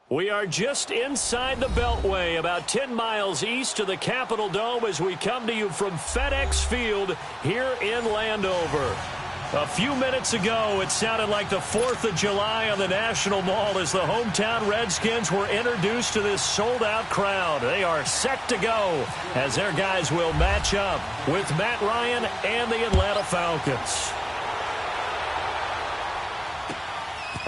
We are just inside the Beltway, about 10 miles east of the Capitol Dome as we come to you from FedEx Field here in Landover. A few minutes ago, it sounded like the 4th of July on the National Mall as the hometown Redskins were introduced to this sold-out crowd. They are set to go as their guys will match up with Matt Ryan and the Atlanta Falcons.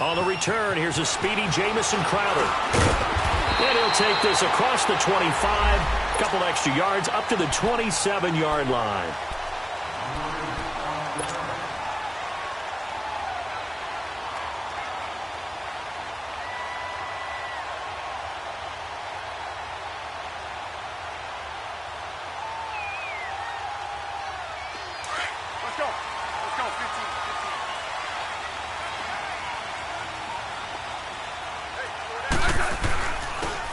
On the return, here's a speedy Jamison Crowder. And he'll take this across the 25, a couple extra yards up to the 27-yard line.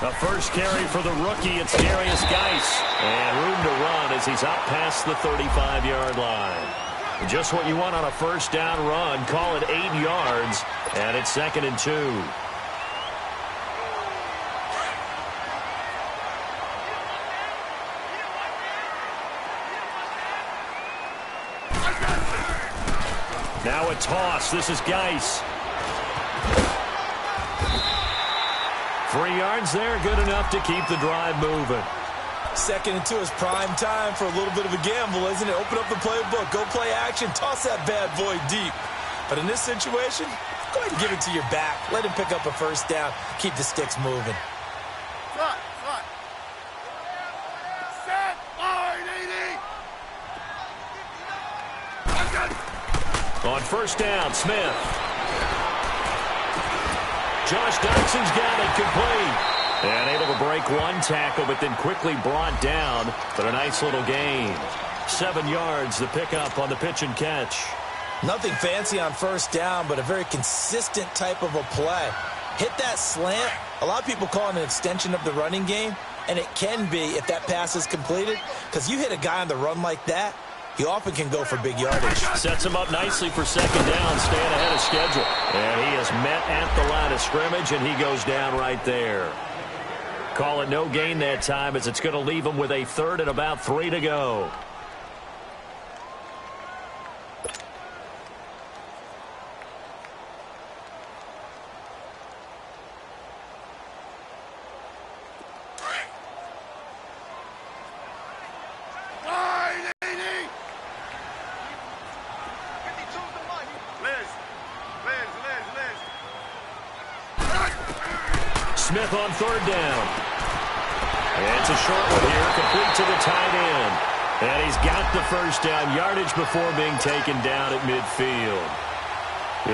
The first carry for the rookie, it's Darius Geis. And room to run as he's up past the 35-yard line. Just what you want on a first down run. Call it 8 yards, and it's 2nd and 2. Now a toss. This is Geis. 3 yards there, good enough to keep the drive moving. 2nd and 2 is prime time for a little bit of a gamble, isn't it? Open up the playbook, go play action, toss that bad boy deep. But in this situation, go ahead and give it to your back. Let him pick up a first down, keep the sticks moving. On first down, Smith. Josh Doxson's got it, complete. And able to break one tackle, but then quickly brought down. But a nice little gain. 7 yards, the pickup on the pitch and catch. Nothing fancy on first down, but a very consistent type of a play. Hit that slant. A lot of people call it an extension of the running game, and it can be if that pass is completed, because you hit a guy on the run like that, he often can go for big yardage. Sets him up nicely for 2nd down, staying ahead of schedule. And he is met at the line of scrimmage, and he goes down right there. Call it no gain that time as it's going to leave him with a 3rd and about 3 to go. Smith on 3rd down. And it's a short one here, complete to the tight end. And he's got the first down yardage before being taken down at midfield.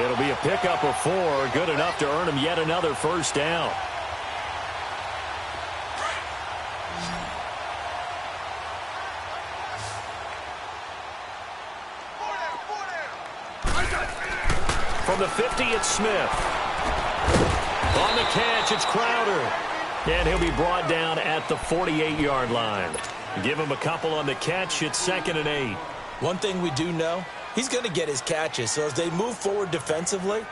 It'll be a pickup of 4, good enough to earn him yet another first down. From the 50, it's Smith. On the catch, it's Crowder. And he'll be brought down at the 48-yard line. Give him a couple on the catch, it's 2nd and 8. One thing we do know, he's going to get his catches. So as they move forward defensively,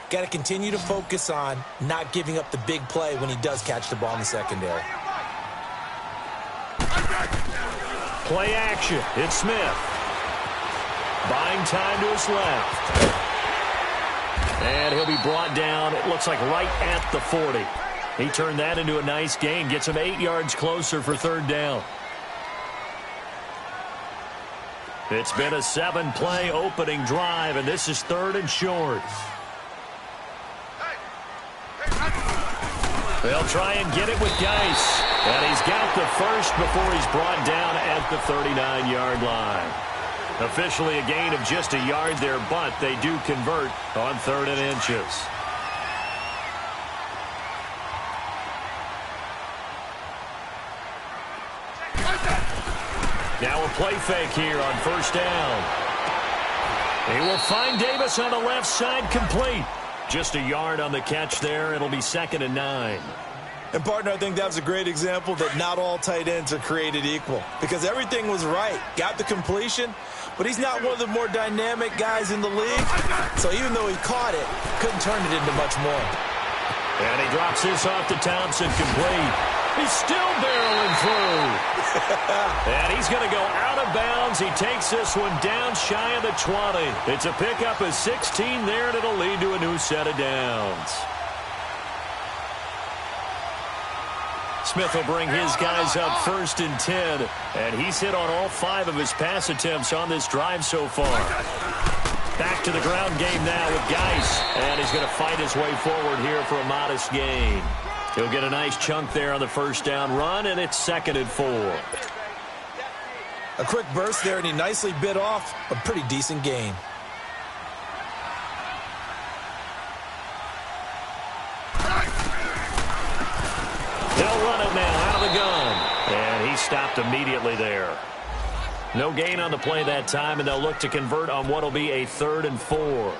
got to continue to focus on not giving up the big play when he does catch the ball in the secondary. Play action, it's Smith. Buying time to his left. And he'll be brought down, it looks like right at the 40. He turned that into a nice gain, gets him 8 yards closer for 3rd down. It's been a 7-play opening drive, and this is 3rd and short. They'll try and get it with Geis. And he's got the first before he's brought down at the 39-yard line. Officially a gain of just a yard there, but they do convert on 3rd and inches. Now a play fake here on first down. He will find Davis on the left side, complete. Just a yard on the catch there. It'll be 2nd and 9. And, partner, I think that was a great example that not all tight ends are created equal, because everything was right. Got the completion, but he's not one of the more dynamic guys in the league. So even though he caught it, couldn't turn it into much more. And he drops this off to Thompson, complete. He's still barreling through. And he's going to go out of bounds. He takes this one down shy of the 20. It's a pickup of 16 there, and it'll lead to a new set of downs. Smith will bring his guys up 1st and 10, and he's hit on all 5 of his pass attempts on this drive so far. Back to the ground game now with Geis, and he's going to fight his way forward here for a modest gain. He'll get a nice chunk there on the first down run, and it's 2nd and 4. A quick burst there, and he nicely bit off a pretty decent gain. They'll run it now out of the gun. And he stopped immediately there. No gain on the play that time, and they'll look to convert on what will be a 3rd and 4.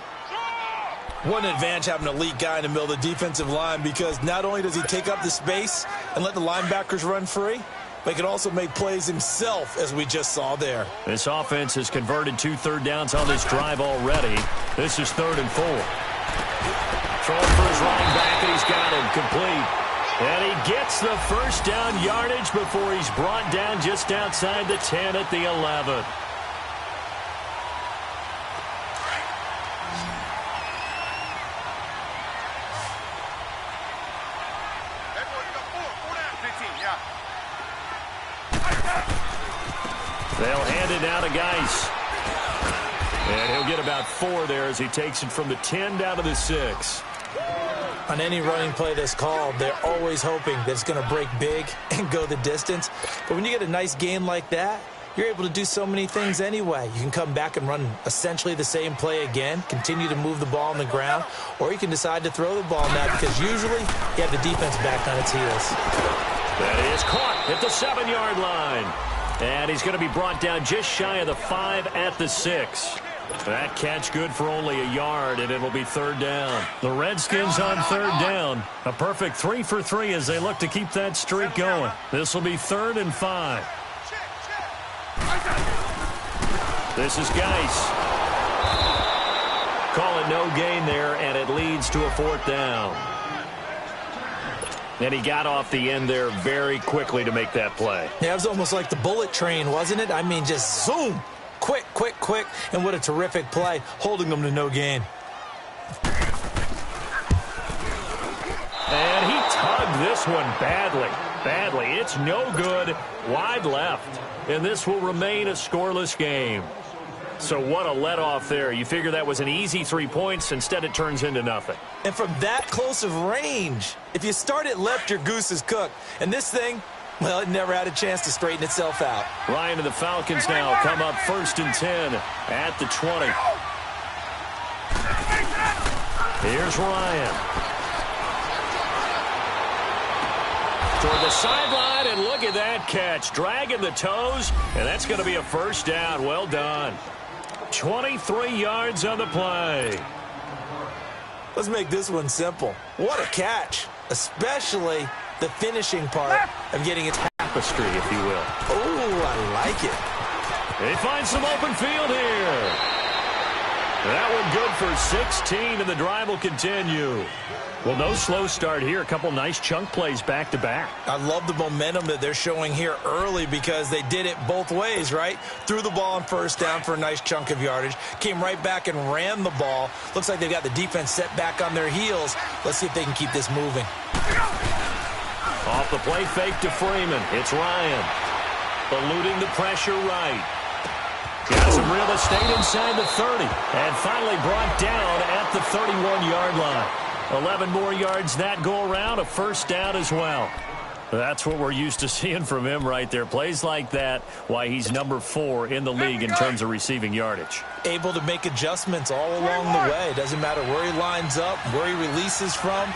What an advantage having an elite guy in the middle of the defensive line, because not only does he take up the space and let the linebackers run free, but he can also make plays himself, as we just saw there. This offense has converted 2 third downs on this drive already. This is 3rd and 4. Throwing for his running back, and he's got him complete. And he gets the first down yardage before he's brought down just outside the 10 at the 11. They'll hand it now to Geis. And he'll get about 4 there as he takes it from the 10 down to the 6. On any running play that's called, they're always hoping that it's going to break big and go the distance. But when you get a nice gain like that, you're able to do so many things anyway. You can come back and run essentially the same play again, continue to move the ball on the ground, or you can decide to throw the ball now, because usually you have the defense back on its heels. That is caught at the 7-yard line. And he's going to be brought down just shy of the 5 at the 6. That catch good for only a yard, and it'll be 3rd down. The Redskins on 3rd down. A perfect 3 for 3 as they look to keep that streak going. This will be 3rd and 5. This is Geis. Call it no gain there, and it leads to a 4th down. And he got off the end there very quickly to make that play. Yeah, it was almost like the bullet train, wasn't it? I mean, just zoom. Quick, quick, quick. And what a terrific play, holding them to no gain. And he tugged this one badly. Badly. It's no good. Wide left. And this will remain a scoreless game. So what a let-off there. You figure that was an easy 3 points. Instead, it turns into nothing. And from that close of range, if you start it left, your goose is cooked. And this thing, well, it never had a chance to straighten itself out. Ryan and the Falcons now come up 1st and 10 at the 20. Here's Ryan. Toward the sideline, and look at that catch. Dragging the toes, and that's going to be a 1st down. Well done. 23 yards on the play. Let's make this one simple. What a catch, especially the finishing part of getting its tapestry, if you will. Oh, I like it. They find some open field here. That one good for 16, and the drive will continue. Well, no slow start here. A couple nice chunk plays back-to-back. I love the momentum that they're showing here early, because they did it both ways, right? Threw the ball on 1st down for a nice chunk of yardage. Came right back and ran the ball. Looks like they've got the defense set back on their heels. Let's see if they can keep this moving. Off the play fake to Freeman. It's Ryan. Eluding the pressure right. Got some real estate inside the 30. And finally brought down at the 31-yard line. 11 more yards that go around, a 1st down as well. That's what we're used to seeing from him right there. Plays like that, why he's number 4 in the league in terms of receiving yardage. Able to make adjustments all along the way. Doesn't matter where he lines up, where he releases from.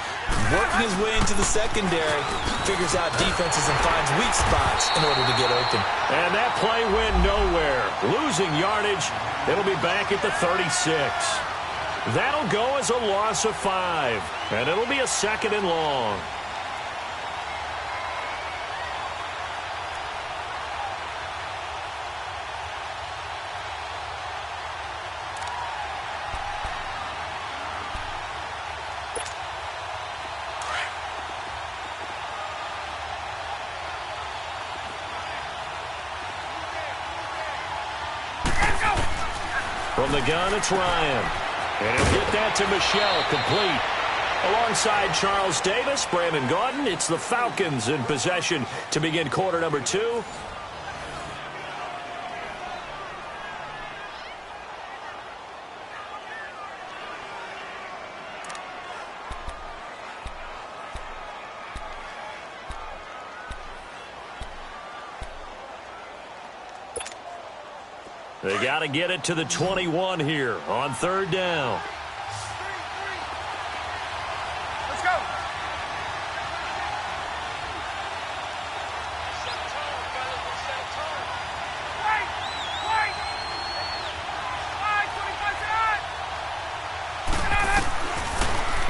Working his way into the secondary, figures out defenses and finds weak spots in order to get open. And that play went nowhere. Losing yardage, it'll be back at the 36. That'll go as a loss of 5, and it'll be a 2nd and long. From the gun, it's Ryan. And he'll get that to Michelle, complete. Alongside Charles Davis, Brandon Gaudin, it's the Falcons in possession to begin quarter number 2. They got to get it to the 21 here on third down. Let's go.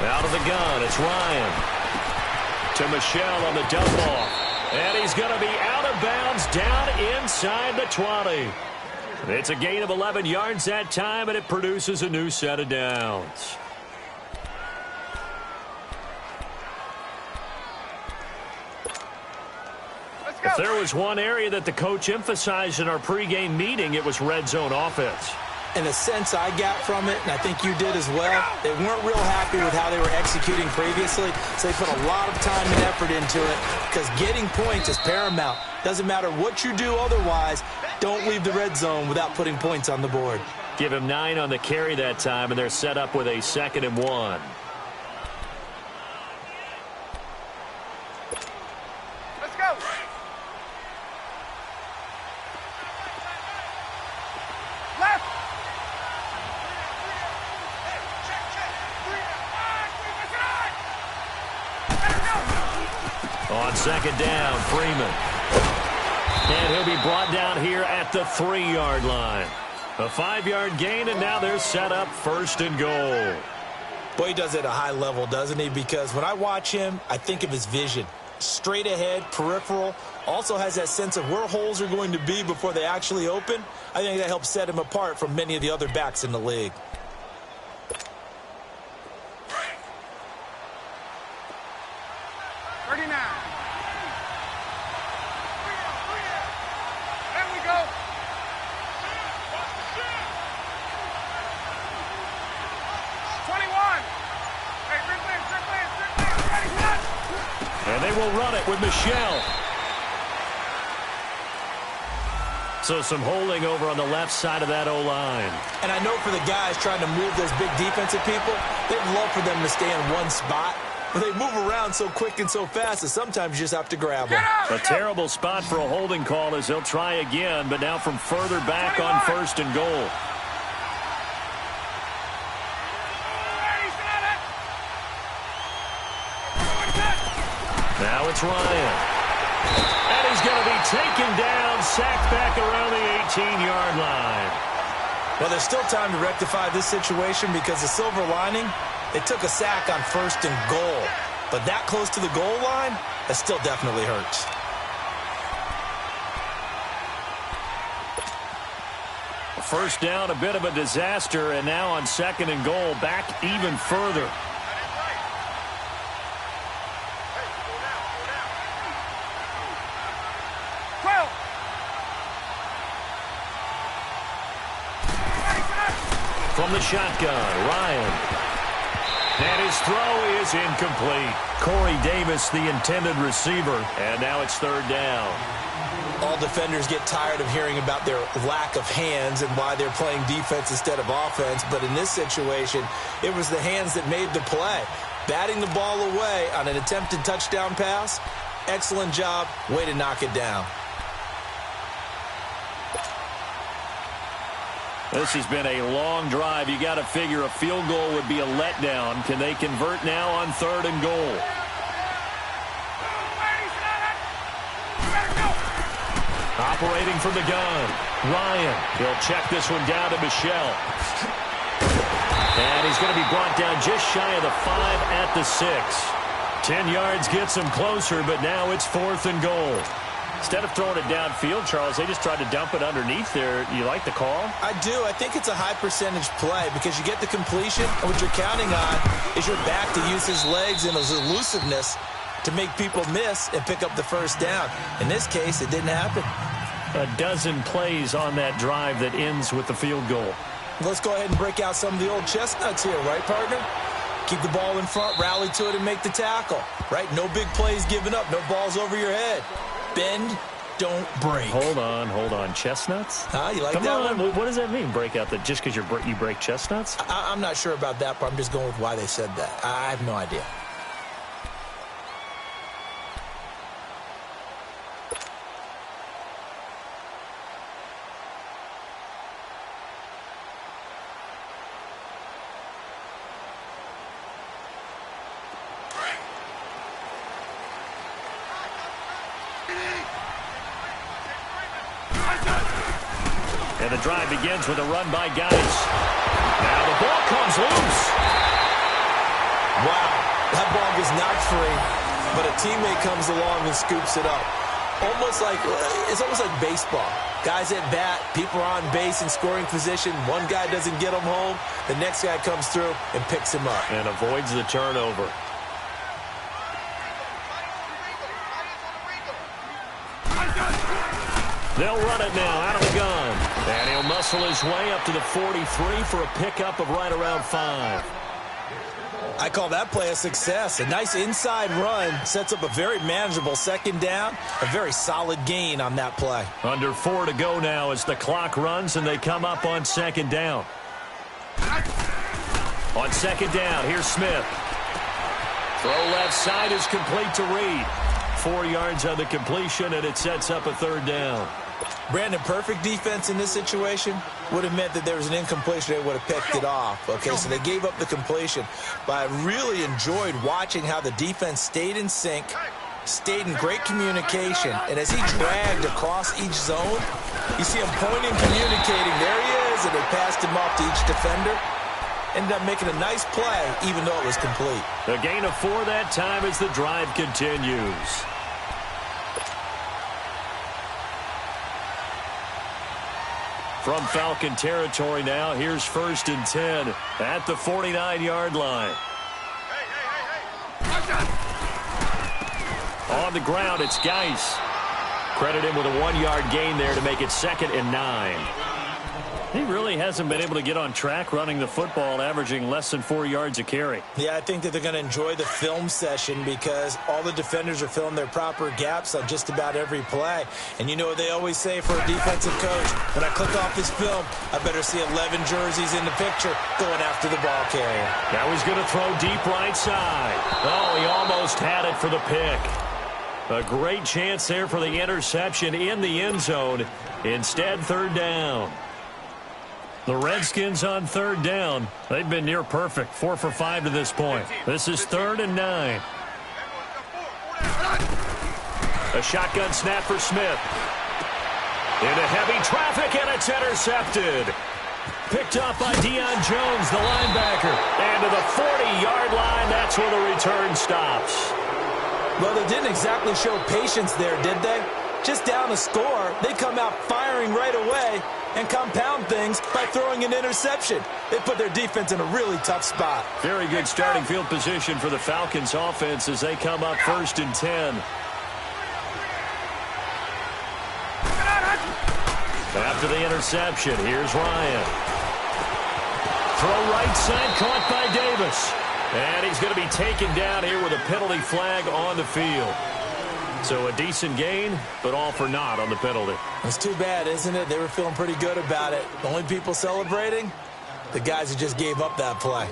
Out of the gun, it's Ryan. To Michelle on the dump off. And he's going to be out of bounds down inside the 20. It's a gain of 11 yards that time, and it produces a new set of downs. If there was one area that the coach emphasized in our pregame meeting, it was red zone offense. And the sense I got from it, and I think you did as well, they weren't real happy with how they were executing previously, so they put a lot of time and effort into it because getting points is paramount. Doesn't matter what you do otherwise, don't leave the red zone without putting points on the board. Give him 9 on the carry that time, and they're set up with a 2nd and 1. Let's go. Left. On 2nd down, Freeman. And he'll be brought down here at the 3-yard line. A 5-yard gain, and now they're set up 1st and goal. Boy, he does it at a high level, doesn't he? Because when I watch him, I think of his vision. Straight ahead, peripheral, also has that sense of where holes are going to be before they actually open. I think that helps set him apart from many of the other backs in the league. And they will run it with Michelle. So some holding over on the left side of that O-line. And I know for the guys trying to move those big defensive people, they'd love for them to stay in one spot. But they move around so quick and so fast that sometimes you just have to grab them. A terrible spot for a holding call as they'll try again, but now from further back on 1st and goal. Now it's Ryan. And he's going to be taken down, sacked back around the 18-yard line. Well, there's still time to rectify this situation because the silver lining, they took a sack on 1st and goal. But that close to the goal line, that still definitely hurts. First down, a bit of a disaster, and now on 2nd and goal, back even further. From the shotgun, Ryan. And his throw is incomplete. Corey Davis, the intended receiver. And now it's 3rd down. All defenders get tired of hearing about their lack of hands and why they're playing defense instead of offense. But in this situation, it was the hands that made the play. Batting the ball away on an attempted touchdown pass. Excellent job. Way to knock it down. This has been a long drive. You got to figure a field goal would be a letdown. Can they convert now on 3rd and goal? Operating from the gun, Ryan. He'll check this one down to Michelle. And he's going to be brought down just shy of the 5 at the 6. 10 yards gets him closer, but now it's 4th and goal. Instead of throwing it downfield, Charles, they just tried to dump it underneath there. You like the call? I do. I think it's a high percentage play because you get the completion, and what you're counting on is your back to use his legs and his elusiveness to make people miss and pick up the 1st down. In this case, it didn't happen. A dozen plays on that drive that ends with the field goal. Let's go ahead and break out some of the old chestnuts here, right, partner? Keep the ball in front, rally to it, and make the tackle, right? No big plays given up, no balls over your head. Bend, don't break. Hold on. Chestnuts? You like Come that on. one? What does that mean, break out? Just because you break chestnuts? I'm not sure about that, but I'm just going with why they said that. I have no idea. And the drive begins with a run by Geis. Now the ball comes loose. Wow, that ball gets knocked free, but a teammate comes along and scoops it up. It's almost like baseball. Guys at bat, people are on base in scoring position. One guy doesn't get him home. The next guy comes through and picks him up. And avoids the turnover. They'll run it now out of the gun. And he'll muscle his way up to the 43 for a pickup of right around 5. I call that play a success. A nice inside run sets up a very manageable second down. A very solid gain on that play. Under 4 to go now as the clock runs and they come up on second down. On second down, here's Smith. Throw left side is complete to Reed. 4 yards on the completion, and it sets up a third down. Brandon, perfect defense in this situation would have meant that there was an incompletion. They would have picked it off. Okay, so they gave up the completion. But I really enjoyed watching how the defense stayed in sync, stayed in great communication. And as he dragged across each zone, you see him pointing, communicating. There he is, and they passed him off to each defender. Ended up making a nice play, even though it was complete. A gain of 4 that time as the drive continues. From Falcon territory now, here's 1st and 10 at the 49-yard line. On the ground, it's Geis. Credit him with a 1-yard gain there to make it 2nd and 9. He really hasn't been able to get on track running the football, averaging less than 4 yards a carry. Yeah, I think that they're going to enjoy the film session because all the defenders are filling their proper gaps on just about every play. And you know what they always say for a defensive coach? When I click off this film, I better see 11 jerseys in the picture going after the ball carrier. Now he's going to throw deep right side. Oh, he almost had it for the pick. A great chance there for the interception in the end zone. Instead, third down. The Redskins on third down. They've been near perfect. 4 for 5 to this point. This is 3rd and 9. A shotgun snap for Smith. Into heavy traffic, and it's intercepted. Picked up by Deion Jones, the linebacker. And to the 40-yard line, that's where the return stops. Well, they didn't exactly show patience there, did they? Just down a score, they come out firing right away and compound things by throwing an interception. They put their defense in a really tough spot. Very good starting field position for the Falcons offense as they come up 1st and 10. After the interception, here's Ryan. Throw right side, caught by Davis. And he's going to be taken down here with a penalty flag on the field. So a decent gain, but all for naught on the penalty. It's too bad, isn't it? They were feeling pretty good about it. The only people celebrating, the guys who just gave up that play.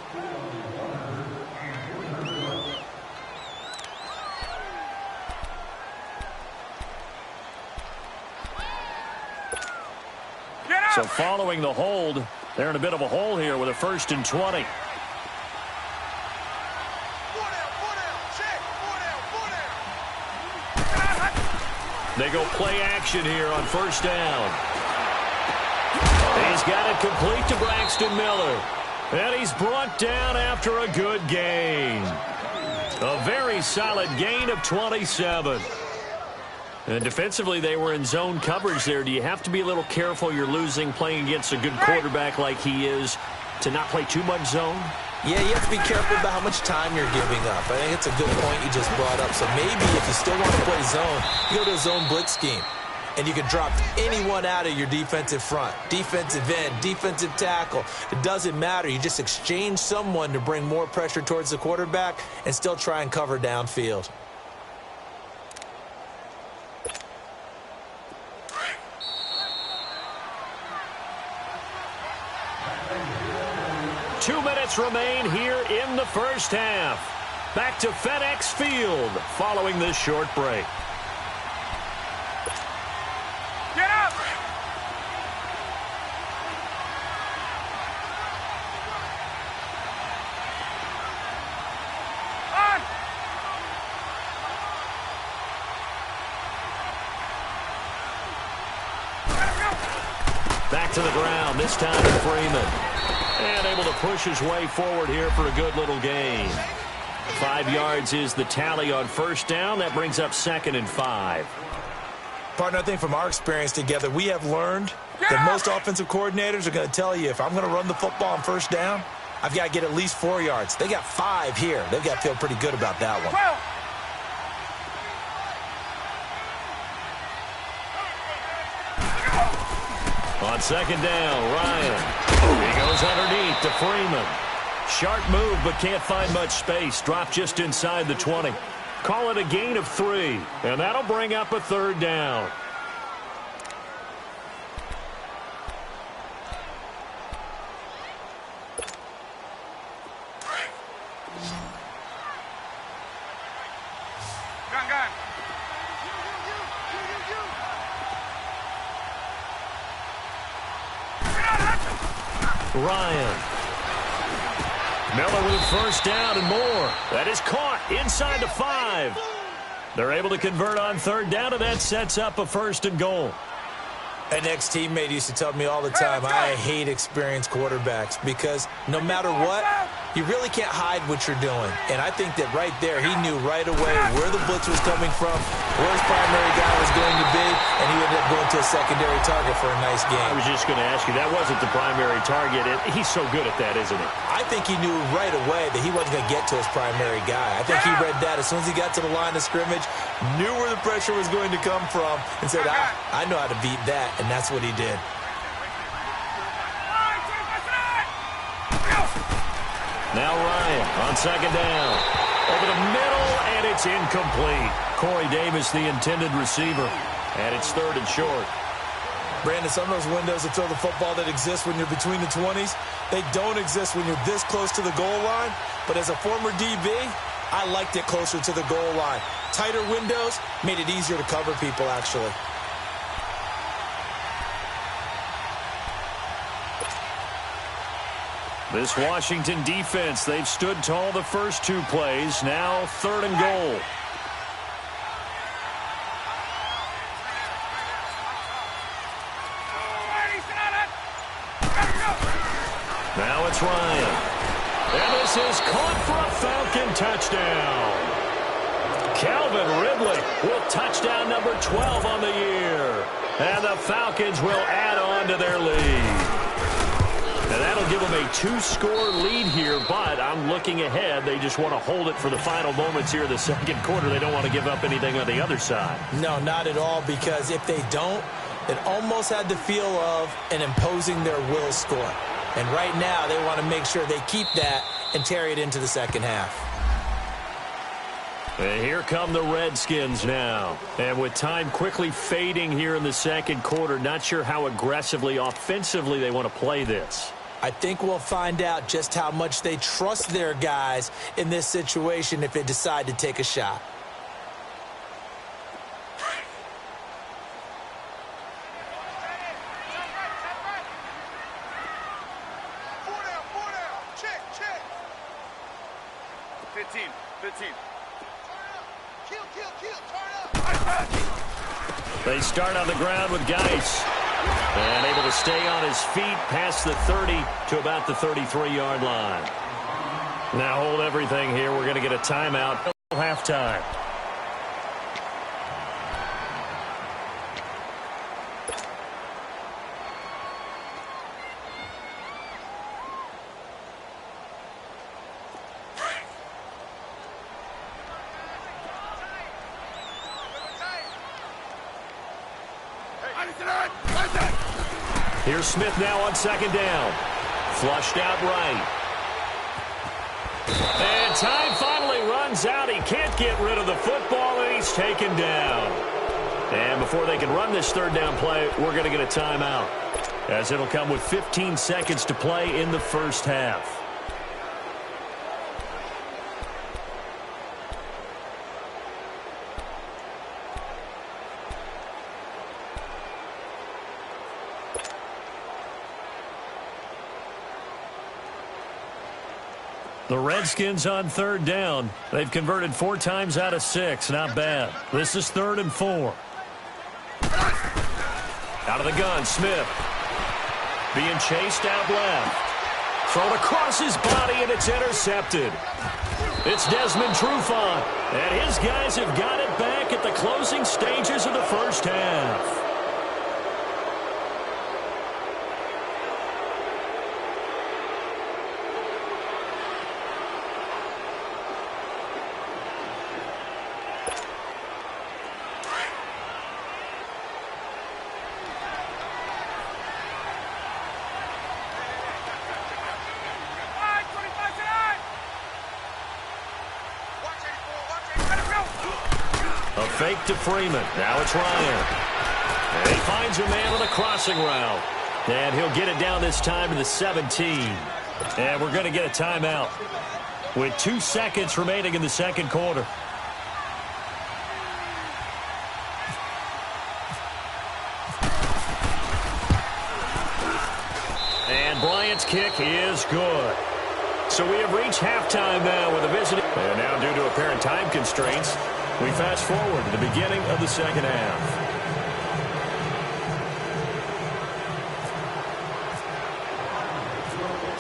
So following the hold, they're in a bit of a hole here with a 1st and 20. They go play action here on 1st down. He's got it complete to Braxton Miller. And he's brought down after a good gain. A very solid gain of 27. And defensively, they were in zone coverage there. Do you have to be a little careful? You're losing playing against a good quarterback like he is to not play too much zone? Yeah, you have to be careful about how much time you're giving up. I think it's a good point you just brought up. So maybe if you still want to play zone, you go to a zone blitz scheme. and you can drop anyone out of your defensive front. Defensive end, defensive tackle. It doesn't matter. You just exchange someone to bring more pressure towards the quarterback and still try and cover downfield. Two minutes remain here in the first half. Back to FedEx Field following this short break. Get up! On! Back to the ground, this time to Freeman. And able to push his way forward here for a good little gain. 5 yards is the tally on first down. That brings up 2nd and 5. Partner, I think from our experience together, we have learned that most offensive coordinators are going to tell you, if I'm going to run the football on first down, I've got to get at least 4 yards. They got 5 here. They've got to feel pretty good about that one. 12. On 2nd down, Ryan. He goes underneath to Freeman. Sharp move, but can't find much space. Dropped just inside the 20. Call it a gain of 3, and that'll bring up a 3rd down. Gun. Ryan. Miller with first down and more. That is caught inside the 5. They're able to convert on 3rd down, and that sets up a 1st and goal. An ex-teammate used to tell me all the time, I hate experienced quarterbacks because no matter what, you really can't hide what you're doing. And I think that right there, he knew right away where the blitz was coming from, where his primary guy was going to be, and he ended up going to a secondary target for a nice game. I was just going to ask you, that wasn't the primary target. He's so good at that, isn't he? I think he knew right away that he wasn't going to get to his primary guy. I think he read that as soon as he got to the line of scrimmage, knew where the pressure was going to come from, and said, I know how to beat that, and that's what he did. Now Ryan on 2nd down. Over the middle, and it's incomplete. Corey Davis, the intended receiver, and it's 3rd and short. Brandon, some of those windows to throw the football that exist when you're between the 20s, they don't exist when you're this close to the goal line. But as a former DB, I liked it closer to the goal line. Tighter windows made it easier to cover people, actually. This Washington defense, they've stood tall the first 2 plays. Now 3rd and goal. Now it's Ryan. And this is caught for a Falcon touchdown. Calvin Ridley with touchdown number 12 on the year. And the Falcons will add on to their lead. And that'll give them a 2-score lead here, but I'm looking ahead. They just want to hold it for the final moments here in the 2nd quarter. They don't want to give up anything on the other side. No, not at all, because if they don't, it almost had the feel of an imposing their will score. And right now, they want to make sure they keep that and carry it into the 2nd half. And here come the Redskins now. And with time quickly fading here in the 2nd quarter, not sure how aggressively, offensively they want to play this. I think we'll find out just how much they trust their guys in this situation if they decide to take a shot. They start on the ground with Geis. And able to stay on his feet past the 30 to about the 33-yard line. Now hold everything here. We're going to get a timeout until halftime. Here's Smith now on second down. Flushed out right. And time finally runs out. He can't get rid of the football, and he's taken down. And before they can run this third down play, we're going to get a timeout, as it'll come with 15 seconds to play in the first half. The Redskins on third down. They've converted 4 times out of 6. Not bad. This is 3rd and 4. Out of the gun, Smith. Being chased out left. Thrown across his body, and it's intercepted. It's Desmond Trufant, and his guys have got it back at the closing stages of the first half. A fake to Freeman. Now it's Ryan. And he finds a man on a crossing route. And he'll get it down this time to the 17. And we're going to get a timeout with 2 seconds remaining in the second quarter. And Bryant's kick is good. So we have reached halftime now with a visiting. And now due to apparent time constraints, we fast forward to the beginning of the second half.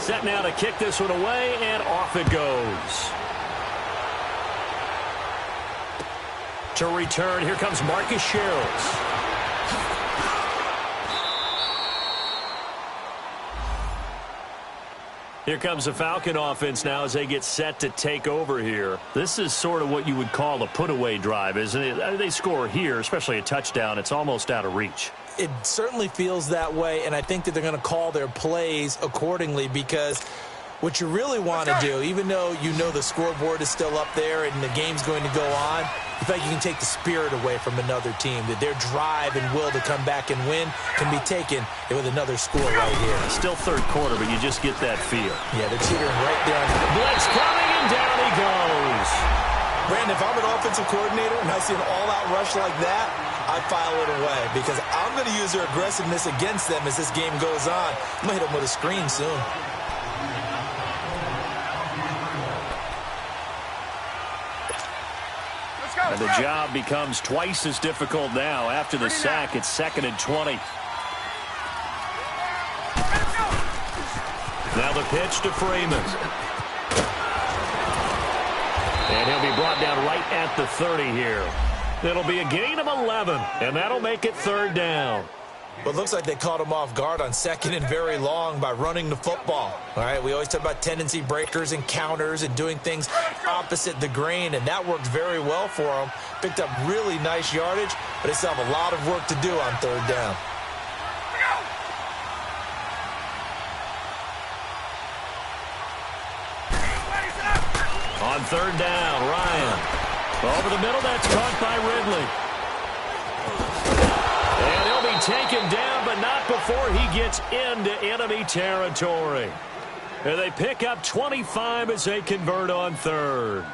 Set now to kick this one away, and off it goes. To return, here comes Marcus Sherrills. Here comes the Falcon offense now as they get set to take over here. This is sort of what you would call a put-away drive, isn't it? They score here, especially a touchdown. It's almost out of reach. It certainly feels that way, and I think that they're going to call their plays accordingly, because what you really want to do, even though you know the scoreboard is still up there and the game's going to go on, you feel like you can take the spirit away from another team, that their drive and will to come back and win can be taken with another score right here. Still third quarter, but you just get that feel. Yeah, they're teetering right down. Blitz coming, and down he goes. Brandon, if I'm an offensive coordinator and I see an all-out rush like that, I file it away, because I'm going to use their aggressiveness against them as this game goes on. I'm going to hit them with a screen soon. And the job becomes twice as difficult now. After the sack, it's 2nd and 20. Now the pitch to Freeman. And he'll be brought down right at the 30 here. It'll be a gain of 11, and that'll make it 3rd down. But it looks like they caught him off guard on 2nd and very long by running the football. All right, we always talk about tendency breakers and counters and doing things opposite the grain, and that worked very well for them. Picked up really nice yardage, but they still have a lot of work to do on 3rd down. On 3rd down, Ryan. Over the middle, that's caught by Ridley. And he'll be taken down, but not before he gets into enemy territory. And they pick up 25 as they convert on 3rd.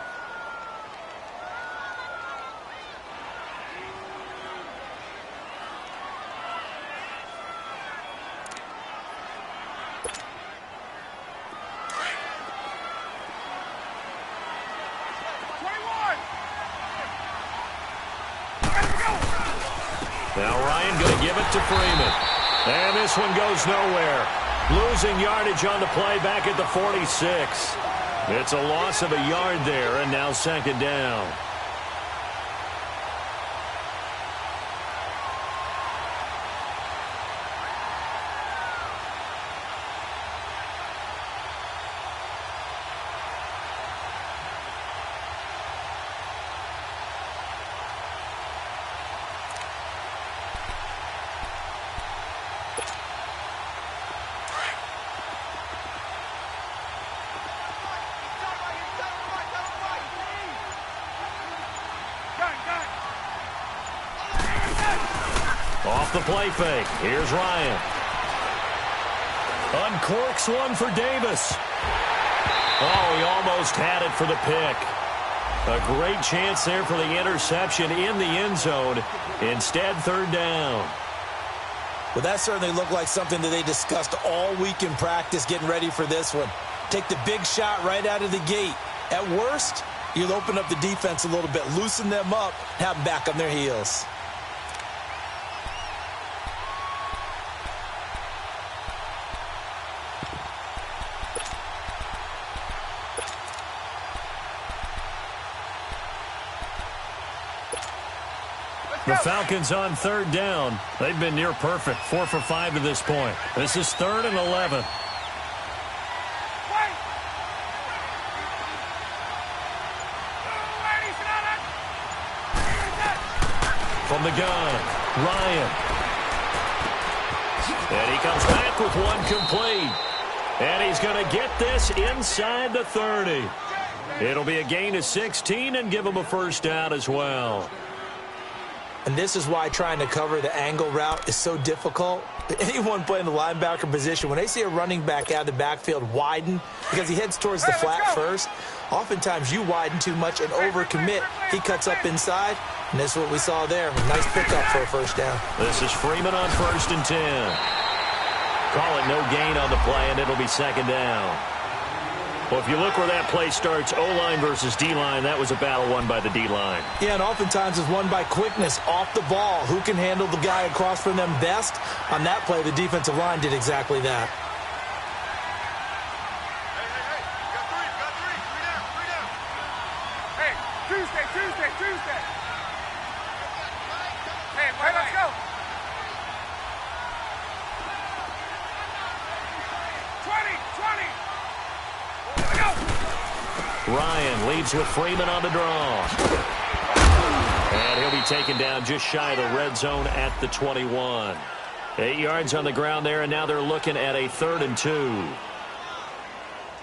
Now Ryan going to give it to Freeman. And this one goes nowhere. Losing yardage on the play back at the 46. It's a loss of a yard there, and now 2nd down. Off the play fake. Here's Ryan. Uncorks one for Davis. Oh, he almost had it for the pick. A great chance there for the interception in the end zone. Instead, third down. Well, that certainly looked like something that they discussed all week in practice getting ready for this one. Take the big shot right out of the gate. At worst, you'll open up the defense a little bit, loosen them up, have them back on their heels. The Falcons on third down. They've been near perfect, 4 for 5 to this point. This is 3rd and 11. From the gun, Ryan. And he comes back with one complete. And he's going to get this inside the 30. It'll be a gain of 16 and give him a first down as well. And this is why trying to cover the angle route is so difficult. Anyone playing the linebacker position, when they see a running back out of the backfield widen, because he heads towards the flat first, oftentimes you widen too much and overcommit. He cuts up inside, and this is what we saw there. Nice pickup for a first down. This is Freeman on 1st and 10. Call it no gain on the play, and it'll be 2nd down. Well, if you look where that play starts, O-line versus D-line, that was a battle won by the D-line. Yeah, and oftentimes it's won by quickness off the ball. Who can handle the guy across from them best? On that play, the defensive line did exactly that. Hey, Tuesday. Hey, let's go. 20. Ryan leads with Freeman on the draw. And he'll be taken down just shy of the red zone at the 21. 8 yards on the ground there, and now they're looking at a 3rd and 2.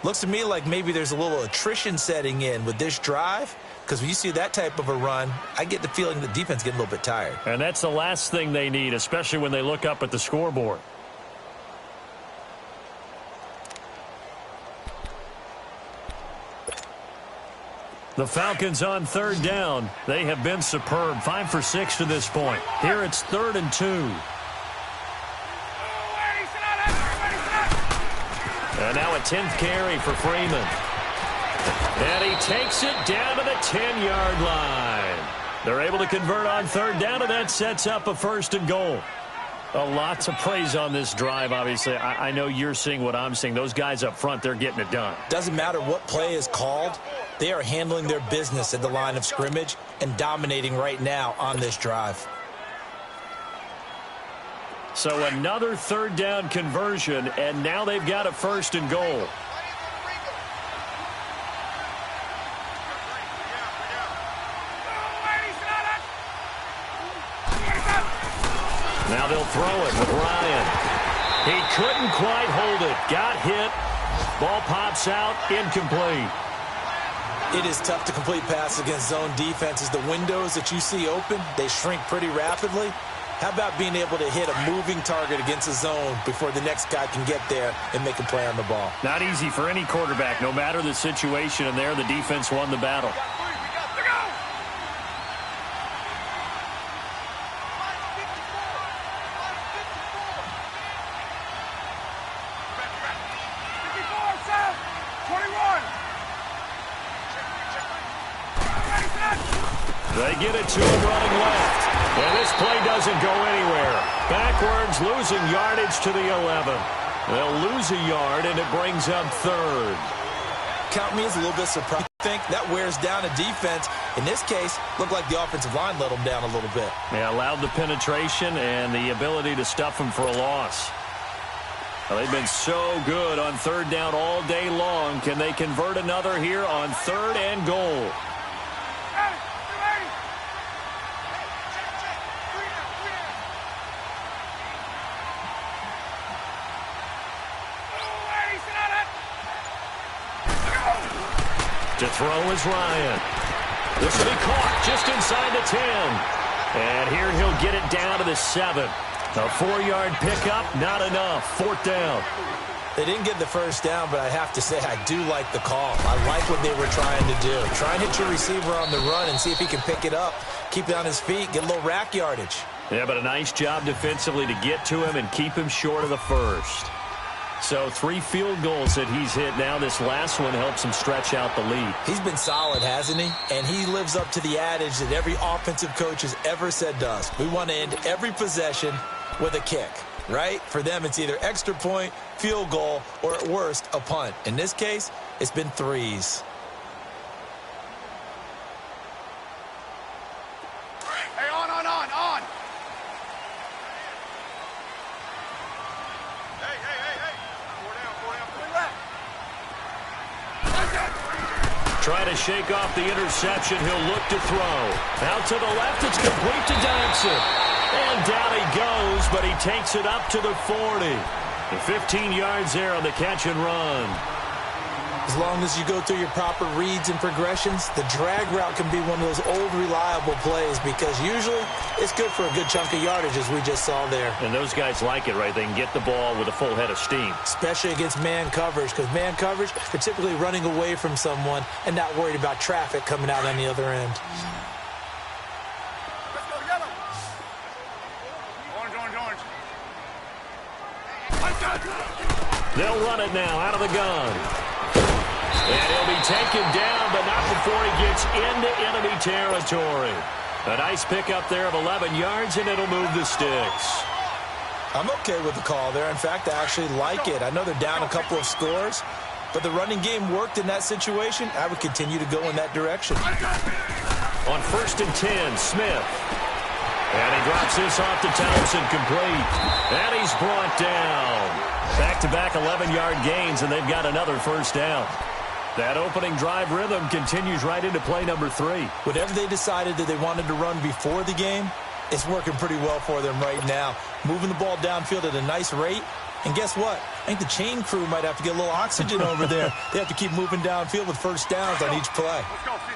Looks to me like maybe there's a little attrition setting in with this drive, because when you see that type of a run, I get the feeling the defense getting a little bit tired. And that's the last thing they need, especially when they look up at the scoreboard. The Falcons on 3rd down. They have been superb. 5 for 6 to this point. Here it's 3rd and 2. And now a 10th carry for Freeman. And he takes it down to the 10-yard line. They're able to convert on 3rd down, and that sets up a 1st and goal. A lot to praise on this drive, obviously. I know you're seeing what I'm seeing. Those guys up front, they're getting it done. Doesn't matter what play is called. They are handling their business at the line of scrimmage and dominating right now on this drive. So another 3rd down conversion, and now they've got a 1st and goal. Now they'll throw it with Ryan. He couldn't quite hold it. Got hit. Ball pops out. Incomplete. It is tough to complete passes against zone defenses. The windows that you see open, they shrink pretty rapidly. How about being able to hit a moving target against a zone before the next guy can get there and make a play on the ball? Not easy for any quarterback, no matter the situation, and there the defense won the battle. They get it to him running left. And this play doesn't go anywhere. Backwards, losing yardage to the 11. They'll lose a yard, and it brings up 3rd. Count me as a little bit surprised. I think that wears down a defense. In this case, looked like the offensive line let them down a little bit. They allowed the penetration and the ability to stuff them for a loss. Well, they've been so good on 3rd down all day long. Can they convert another here on 3rd and goal? To throw is Ryan. This will be caught just inside the 10. And here he'll get it down to the 7. A 4-yard pickup, not enough. 4th down. They didn't get the first down, but I have to say I do like the call. I like what they were trying to do. Try and hit your receiver on the run and see if he can pick it up. Keep it on his feet, get a little rack yardage. Yeah, but a nice job defensively to get to him and keep him short of the first. So 3 field goals that he's hit now. This last one helps him stretch out the lead. He's been solid, hasn't he? And he lives up to the adage that every offensive coach has ever said to us. We want to end every possession with a kick, right? For them, it's either extra point, field goal, or at worst, a punt. In this case, it's been 3s. Hey, on. Hey. 4 down. Trying to shake off the interception. He'll look to throw. Out to the left, it's complete to Dodson. And down he goes, but he takes it up to the 40. The 15 yards there on the catch and run. As long as you go through your proper reads and progressions, the drag route can be one of those old reliable plays because usually it's good for a good chunk of yardage, as we just saw there. And those guys like it, right? They can get the ball with a full head of steam. Especially against man coverage, because man coverage, they're typically running away from someone and not worried about traffic coming out on the other end. Let's go, yellow. Orange. They'll run it now out of the gun. And he'll be taken down, but not before he gets into enemy territory. A nice pickup there of 11 yards, and it'll move the sticks. I'm okay with the call there. In fact, I actually like it. I know they're down a couple of scores, but the running game worked in that situation. I would continue to go in that direction. On 1st and 10, Smith. And he drops this off to Townsend, complete. And he's brought down. Back-to-back 11-yard gains, and they've got another first down. That opening drive rhythm continues right into play number 3. Whatever they decided that they wanted to run before the game, it's working pretty well for them right now. Moving the ball downfield at a nice rate. And guess what? I think the chain crew might have to get a little oxygen over there. They have to keep moving downfield with first downs on each play. Let's go, 15.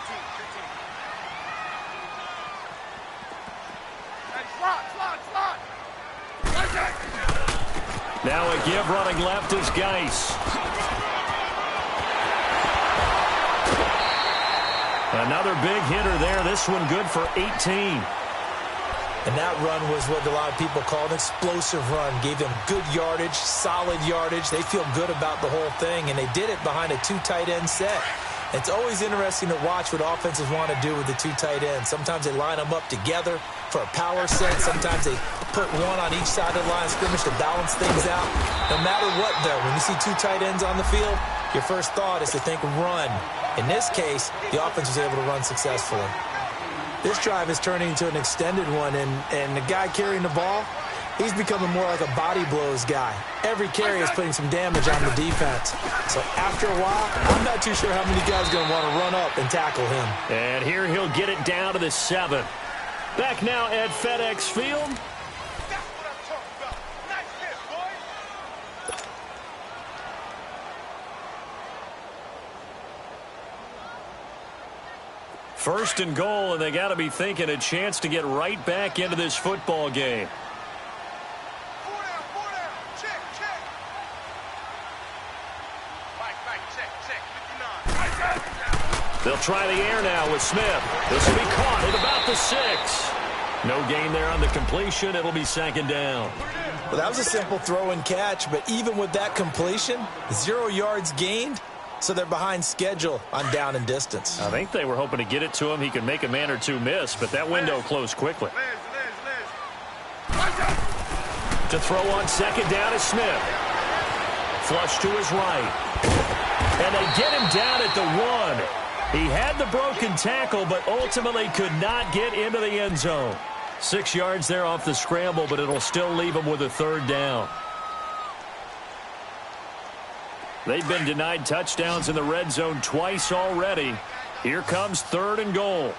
Hey, slot. Now a give running left is Geis. Another big hitter there. This one good for 18. And that run was what a lot of people call an explosive run. Gave them good yardage, solid yardage. They feel good about the whole thing, and they did it behind a 2 tight end set. It's always interesting to watch what offenses want to do with the 2 tight ends. Sometimes they line them up together for a power set. Sometimes they put one on each side of the line of scrimmage to balance things out. No matter what, though, when you see 2 tight ends on the field, your first thought is to think run. In this case, the offense was able to run successfully. This drive is turning into an extended one, and the guy carrying the ball, he's becoming more like a body blows guy. Every carry is putting some damage on the defense. So after a while, I'm not too sure how many guys are going to want to run up and tackle him. And here he'll get it down to the 7. Back now at FedEx Field. First and goal, and they got to be thinking a chance to get right back into this football game. 4 down. Check. Back, check. 59. They'll try the air now with Smith. This will be caught at about the 6. No gain there on the completion. It'll be 2nd down. Well, that was a simple throw and catch, but even with that completion, 0 yards gained. So they're behind schedule on down and distance. I think they were hoping to get it to him. He could make a man or two miss, but that window closed quickly. To throw on 2nd down is Smith. Flush to his right. And they get him down at the 1. He had the broken tackle, but ultimately could not get into the end zone. 6 yards there off the scramble, but it'll still leave him with a 3rd down. They've been denied touchdowns in the red zone twice already. Here comes 3rd and goal.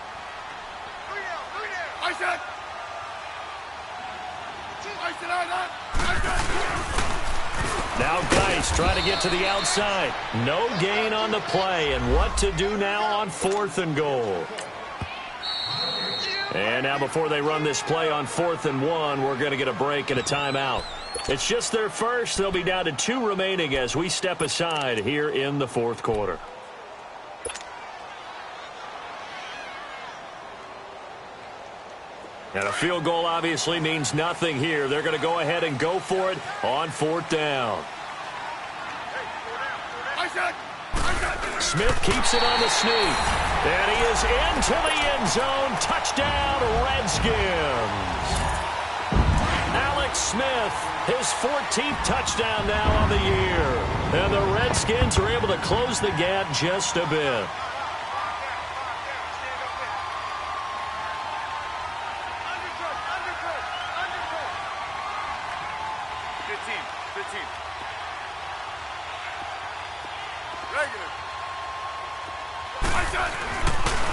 3 down. Now Geis trying to get to the outside. No gain on the play, and what to do now on 4th and goal. And now before they run this play on 4th and 1, we're going to get a break and a timeout. It's just their first. They'll be down to 2 remaining as we step aside here in the 4th quarter. And a field goal obviously means nothing here. They're going to go ahead and go for it on 4th down. Smith keeps it on the sneak. And he is into the end zone. Touchdown, Redskins. Alex Smith, his 14th touchdown now on the year. And the Redskins are able to close the gap just a bit.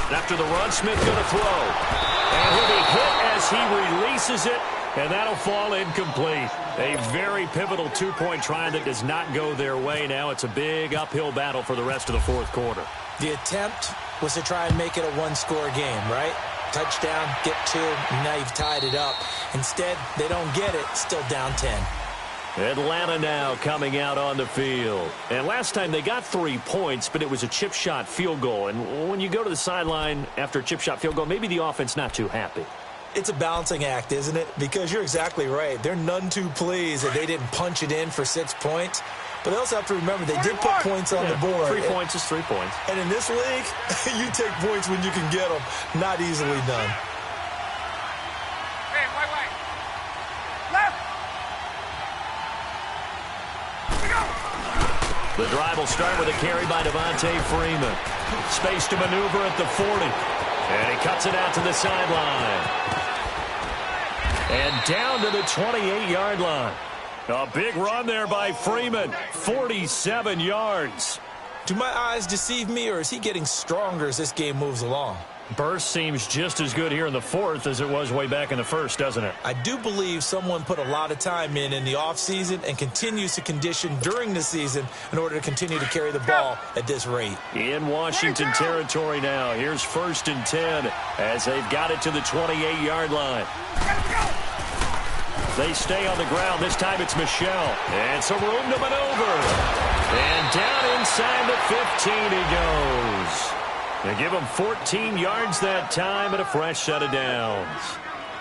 After the run, Smith going to throw. And he'll be hit as he releases it, and that'll fall incomplete. A very pivotal two-point try that does not go their way. Now it's a big uphill battle for the rest of the 4th quarter. The attempt was to try and make it a one-score game, right? Touchdown, get 2, now you've tied it up. Instead, they don't get it, still down 10. Atlanta now coming out on the field. And last time they got 3 points, but it was a chip shot field goal. And when you go to the sideline after a chip shot field goal, maybe the offense not too happy. It's a balancing act, isn't it? Because you're exactly right. They're none too pleased that they didn't punch it in for 6 points. But they also have to remember they did put points on the board. 3 points is 3 points. And in this league, you take points when you can get them. Not easily done. Hey, wait. Left. The drive will start with a carry by Devontae Freeman. Space to maneuver at the 40. And he cuts it out to the sideline. And down to the 28-yard line. A big run there by Freeman. 47 yards. Do my eyes deceive me, or is he getting stronger as this game moves along? Burst seems just as good here in the 4th as it was way back in the 1st, doesn't it? I do believe someone put a lot of time in the offseason and continues to condition during the season in order to continue to carry the ball at this rate. In Washington territory now. Here's 1st and 10 as they've got it to the 28-yard line. They stay on the ground. This time it's Michelle. And some room to maneuver. And down inside the 15 he goes. They give him 14 yards that time and a fresh set of downs.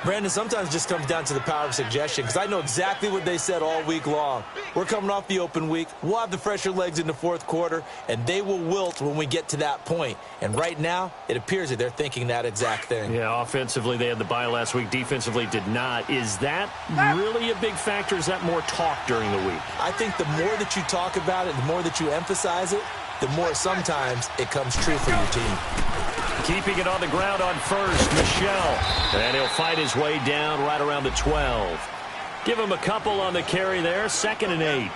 Brandon, sometimes it just comes down to the power of suggestion, because I know exactly what they said all week long. We're coming off the open week. We'll have the fresher legs in the 4th quarter, and they will wilt when we get to that point. And right now, it appears that they're thinking that exact thing. Yeah, offensively, they had the bye last week. Defensively, did not. Is that really a big factor? Is that more talk during the week? I think the more that you talk about it, the more that you emphasize it, the more sometimes it comes true for your team. Keeping it on the ground on 1st, Michelle. And he'll fight his way down right around the 12. Give him a couple on the carry there, 2nd and 8.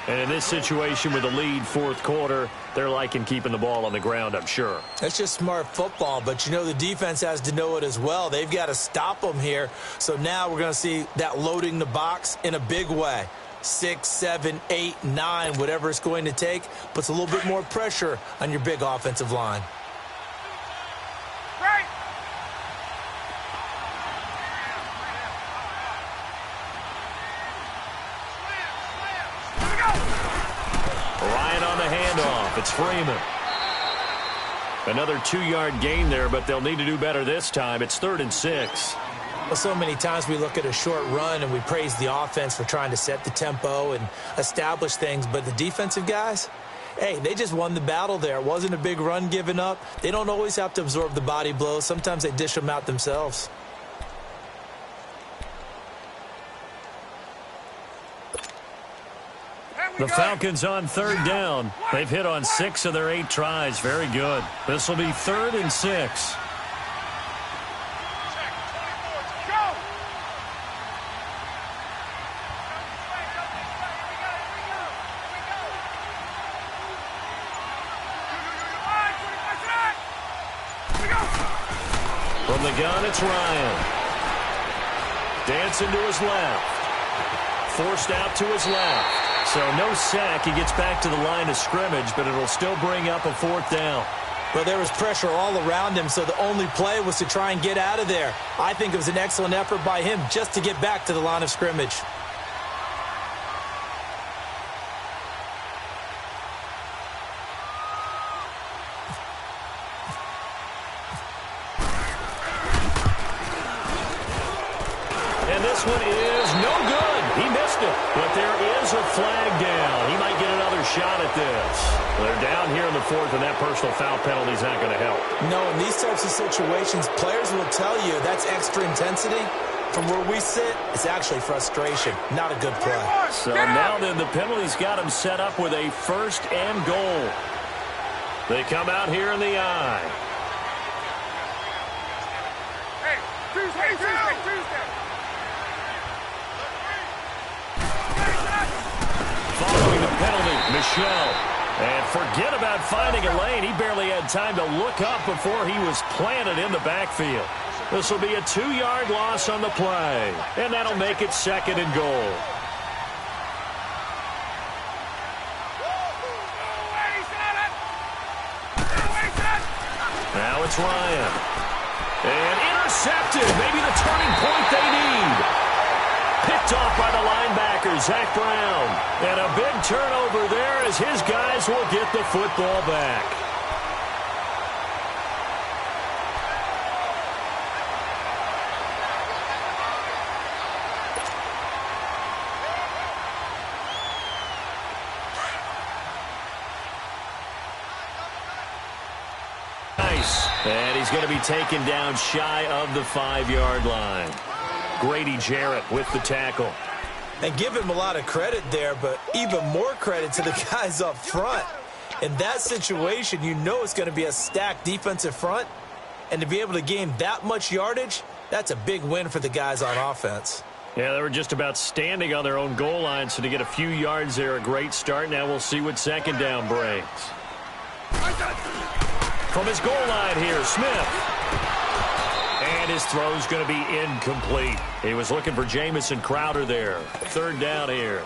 And in this situation with the lead 4th quarter, they're liking keeping the ball on the ground, I'm sure. That's just smart football, but you know the defense has to know it as well. They've got to stop them here. So now we're going to see that loading the box in a big way. 6, 7, 8, 9, whatever it's going to take, puts a little bit more pressure on your big offensive line. Right. Ryan on the handoff. It's Freeman. Another 2-yard gain there, but they'll need to do better this time. It's 3rd and 6. Well, so many times we look at a short run and we praise the offense for trying to set the tempo and establish things, but the defensive guys, hey, they just won the battle there. It wasn't a big run given up. They don't always have to absorb the body blows. Sometimes they dish them out themselves. The Falcons on 3rd down. They've hit on 6 of their 8 tries. Very good. This will be 3rd and 6. From the gun, it's Ryan. Dancing to his left. Forced out to his left. So no sack. He gets back to the line of scrimmage, but it'll still bring up a 4th down. Well, there was pressure all around him, so the only play was to try and get out of there. I think it was an excellent effort by him just to get back to the line of scrimmage. And this one is no good. He missed it. But there is a flag down. He might get another shot at this. They're down here in the fourth, and that personal foul penalty is not going to help. No, in these types of situations, players will tell you that's extra intensity. From where we sit, it's actually frustration. Not a good play. So now then, the penalty's got him set up with a first and goal. They come out here in the eye. Hey, Tuesday. Following the penalty, Michel. And forget about finding a lane. He barely had time to look up before he was planted in the backfield. This will be a 2-yard loss on the play. And that'll make it second and goal. Now it's Ryan. And intercepted. Maybe the turning point they need. Picked off by the linebacker, Zach Brown. And a big turnover there as his guys will get the football back. Nice. And he's going to be taken down shy of the 5-yard line. Grady Jarrett with the tackle. And give him a lot of credit there, but even more credit to the guys up front. In that situation, you know it's going to be a stacked defensive front. And to be able to gain that much yardage, that's a big win for the guys on offense. Yeah, they were just about standing on their own goal line, so to get a few yards there, a great start. Now we'll see what second down brings. From his goal line here, Smith. And his throw's going to be incomplete. He was looking for Jamison Crowder there. Third down here.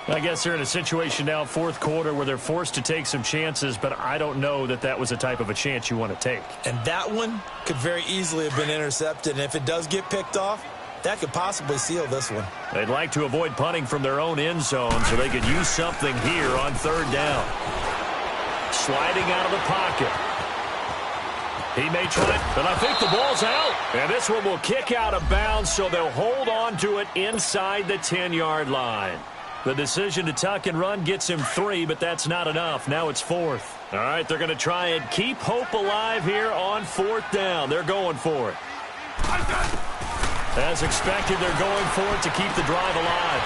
I guess they're in a situation now, fourth quarter, where they're forced to take some chances, but I don't know that that was the type of a chance you want to take. And that one could very easily have been intercepted. And if it does get picked off, that could possibly seal this one. They'd like to avoid punting from their own end zone so they could use something here on third down. Sliding out of the pocket. He may try it, but I think the ball's out. And this one will kick out of bounds, so they'll hold on to it inside the 10-yard line. The decision to tuck and run gets him 3, but that's not enough. Now it's fourth. All right, they're going to try and keep hope alive here on fourth down. They're going for it. As expected, they're going for it to keep the drive alive.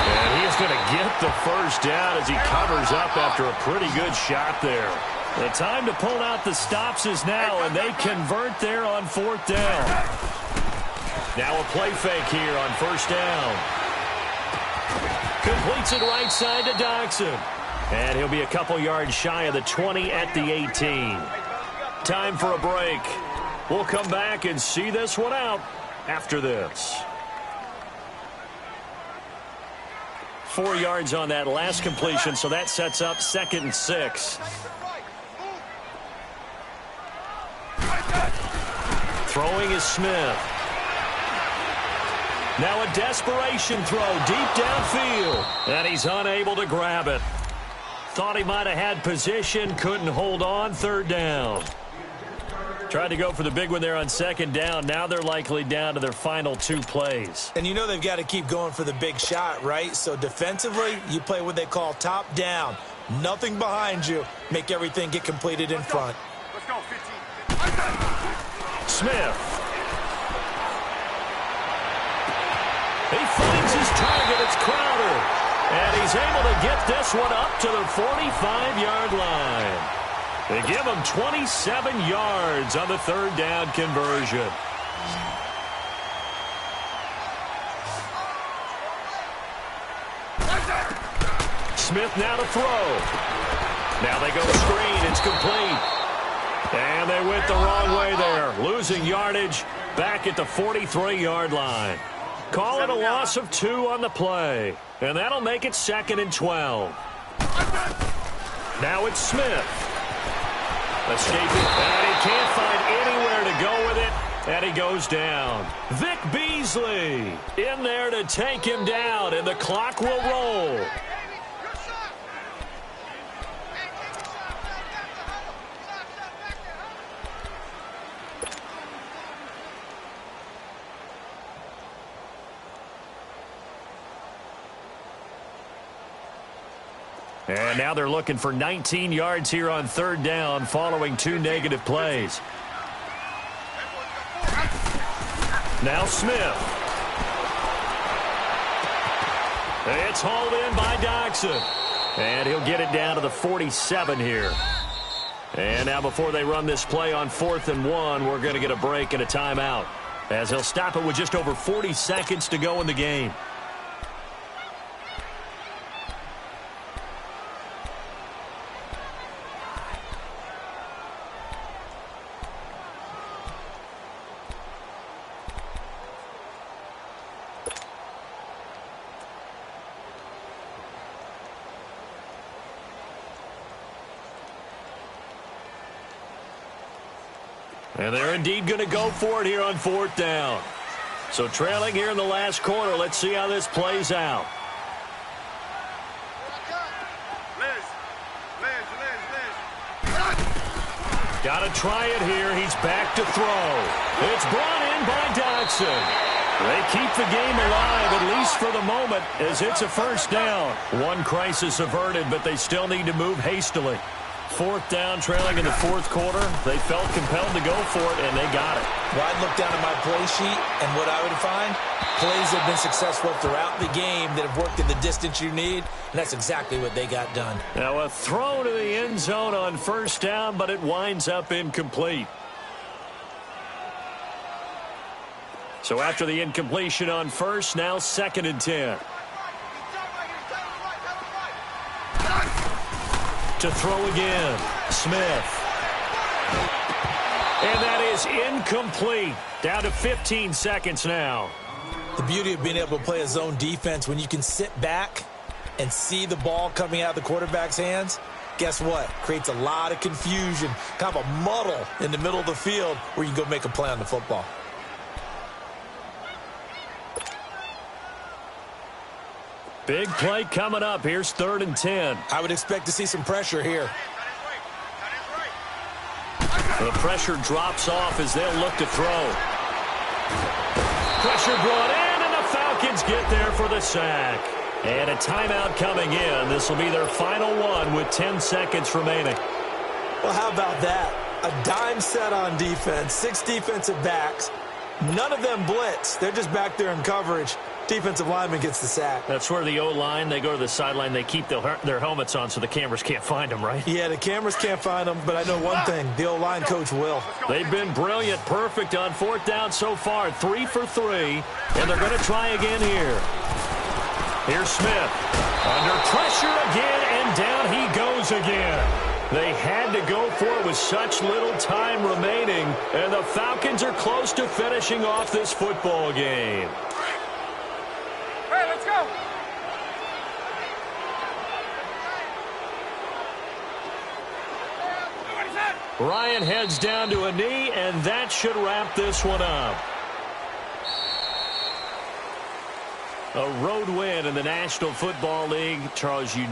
And he's going to get the first down as he covers up after a pretty good shot there. The time to pull out the stops is now, and they convert there on fourth down. Now a play fake here on first down. Completes it right side to Dodson. And he'll be a couple yards shy of the 20 at the 18. Time for a break. We'll come back and see this one out after this. 4 yards on that last completion, so that sets up 2nd and 6. Throwing is Smith. Now a desperation throw deep downfield. And he's unable to grab it. Thought he might have had position, couldn't hold on. Third down. Tried to go for the big one there on second down. Now they're likely down to their final 2 plays. And you know they've got to keep going for the big shot, right? So defensively, you play what they call top down. Nothing behind you. Make everything get completed in front. Let's go, 15. Smith. He finds his target. It's Crowder. And he's able to get this one up to the 45-yard line. They give him 27 yards on the third down conversion. Smith now to throw. Now they go screen. It's complete. And they went the wrong way there. Losing yardage back at the 43-yard line. Call it a loss of 2 on the play. And that'll make it 2nd and 12. Now it's Smith. Escaping, and he can't find anywhere to go with it, and he goes down. Vic Beasley in there to take him down, and the clock will roll. And now they're looking for 19 yards here on third down following 2 negative plays. Now Smith. It's hauled in by Doxson. And he'll get it down to the 47 here. And now before they run this play on 4th and 1, we're going to get a break and a timeout, as he'll stop it with just over 40 seconds to go in the game. And they're indeed going to go for it here on 4th down. So trailing here in the last quarter, let's see how this plays out. Got to try it here. He's back to throw. It's brought in by Doxson. They keep the game alive, at least for the moment, as it's a first down. One crisis averted, but they still need to move hastily. 4th down, trailing in the 4th quarter. They felt compelled to go for it, and they got it. Well, I'd look down at my play sheet, and what I would find, plays have been successful throughout the game that have worked in the distance you need, and that's exactly what they got done. Now a throw to the end zone on 1st down, but it winds up incomplete. So after the incompletion on 1st, now 2nd and 10. To throw again, Smith. And that is incomplete. Down to 15 seconds now. The beauty of being able to play a zone defense, when you can sit back and see the ball coming out of the quarterback's hands, guess what? Creates a lot of confusion, kind of a muddle in the middle of the field where you can go make a play on the football. Big play coming up. Here's 3rd and 10. I would expect to see some pressure here. The pressure drops off as they'll look to throw. Pressure brought in, and the Falcons get there for the sack. And a timeout coming in. This will be their final one with 10 seconds remaining. Well, how about that? A dime set on defense, 6 defensive backs. None of them blitz. They're just back there in coverage. Defensive lineman gets the sack. That's where the O-line, they go to the sideline, they keep their helmets on so the cameras can't find them, right? Yeah, the cameras can't find them, but I know one thing, the O-line coach will. They've been brilliant, perfect on 4th down so far, 3 for 3, and they're going to try again here. Here's Smith, under pressure again, and down he goes again. They had to go for it with such little time remaining, and the Falcons are close to finishing off this football game. Hey, let's go. Ryan heads down to a knee, and that should wrap this one up. A road win in the National Football League. Charles, you